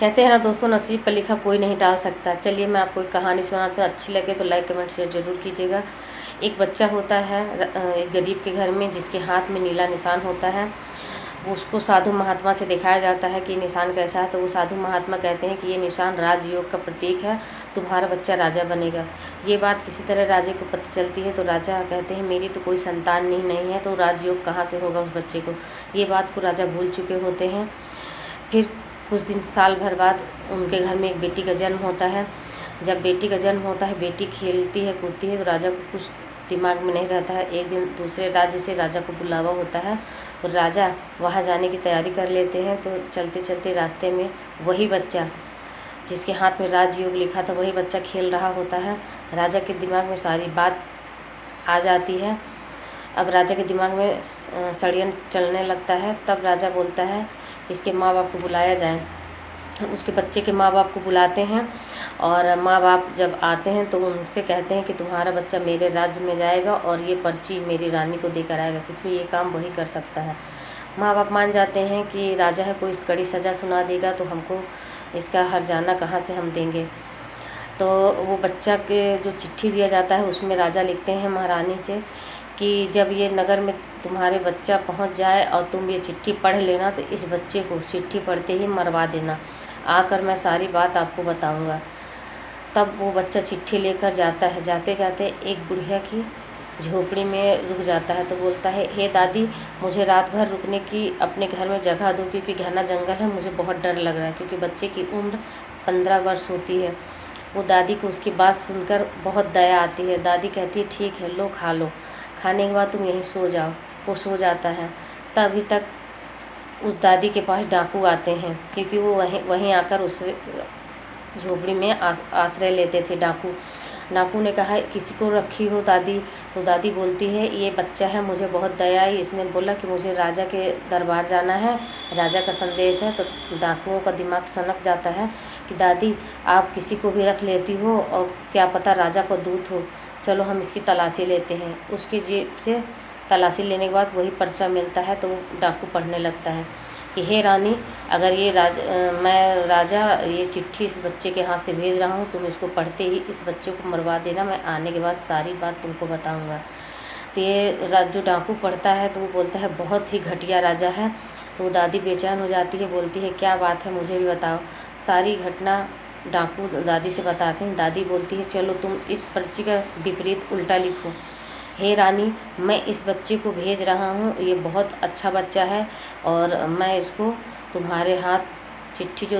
कहते हैं ना दोस्तों, नसीब पर लिखा कोई नहीं टाल सकता। चलिए मैं आपको एक कहानी सुनाती हूँ, अच्छी लगे तो लाइक कमेंट शेयर ज़रूर कीजिएगा। एक बच्चा होता है एक गरीब के घर में, जिसके हाथ में नीला निशान होता है। वो उसको साधु महात्मा से दिखाया जाता है कि निशान कैसा है। तो वो साधु महात्मा कहते हैं कि ये निशान राजयोग का प्रतीक है, तुम्हारा बच्चा राजा बनेगा। ये बात किसी तरह राजा को पता चलती है। तो राजा कहते हैं मेरी तो कोई संतान नहीं है, तो राजयोग कहाँ से होगा उस बच्चे को। ये बात को राजा भूल चुके होते हैं। फिर कुछ दिन साल भर बाद उनके घर में एक बेटी का जन्म होता है। जब बेटी का जन्म होता है, बेटी खेलती है कूदती है, तो राजा को कुछ दिमाग में नहीं रहता है। एक दिन दूसरे राज्य से राजा को बुलावा होता है, तो राजा वहाँ जाने की तैयारी कर लेते हैं। तो चलते चलते रास्ते में वही बच्चा जिसके हाथ में राजयोग लिखा था, वही बच्चा खेल रहा होता है। राजा के दिमाग में सारी बात आ जाती है। अब राजा के दिमाग में षड्यंत्र चलने लगता है। तब राजा बोलता है इसके माँ बाप को बुलाया जाए। उसके बच्चे के माँ बाप को बुलाते हैं, और माँ बाप जब आते हैं तो उनसे कहते हैं कि तुम्हारा बच्चा मेरे राज्य में जाएगा और ये पर्ची मेरी रानी को देकर आएगा, क्योंकि ये काम वही कर सकता है। माँ बाप मान जाते हैं कि राजा है, कोई कड़ी सज़ा सुना देगा तो हमको इसका हर्जाना कहाँ से हम देंगे। तो वो बच्चा के जो चिट्ठी दिया जाता है उसमें राजा लिखते हैं महारानी से कि जब ये नगर में तुम्हारे बच्चा पहुंच जाए और तुम ये चिट्ठी पढ़ लेना, तो इस बच्चे को चिट्ठी पढ़ते ही मरवा देना, आकर मैं सारी बात आपको बताऊंगा। तब वो बच्चा चिट्ठी लेकर जाता है। जाते जाते एक बुढ़िया की झोपड़ी में रुक जाता है। तो बोलता है हे दादी, मुझे रात भर रुकने की अपने घर में जगह दो, क्योंकि घना जंगल है, मुझे बहुत डर लग रहा है। क्योंकि बच्चे की उम्र 15 वर्ष होती है। वो दादी को उसकी बात सुनकर बहुत दया आती है। दादी कहती है ठीक है, लो खा लो, खाने के बाद तुम यहीं सो जाओ। वो सो जाता है। तभी तक उस दादी के पास डाकू आते हैं, क्योंकि वो वहीं आकर उस झोपड़ी में आश्रय लेते थे। डाकू ने कहा किसी को रखी हो दादी? तो दादी बोलती है ये बच्चा है, मुझे बहुत दया आई, इसने बोला कि मुझे राजा के दरबार जाना है, राजा का संदेश है। तो डाकुओं का दिमाग सनक जाता है कि दादी आप किसी को भी रख लेती हो, और क्या पता राजा को दूत हो, चलो हम इसकी तलाशी लेते हैं। उसकी जेब से तलाशी लेने के बाद वही पर्चा मिलता है। तो वो डाकू पढ़ने लगता है कि हे रानी, अगर ये मैं राजा ये चिट्ठी इस बच्चे के हाथ से भेज रहा हूँ, तुम इसको पढ़ते ही इस बच्चे को मरवा देना, मैं आने के बाद सारी बात तुमको बताऊँगा। तो ये जो डाकू पढ़ता है तो वो बोलता है बहुत ही घटिया राजा है। तो वो दादी बेचैन हो जाती है, बोलती है क्या बात है, मुझे भी बताओ। सारी घटना डाकू दादी से बताते हैं। दादी बोलती है चलो तुम इस पर्ची का विपरीत उल्टा लिखो। हे रानी, मैं इस बच्चे को भेज रहा हूँ, ये बहुत अच्छा बच्चा है, और मैं इसको तुम्हारे हाथ चिट्ठी जो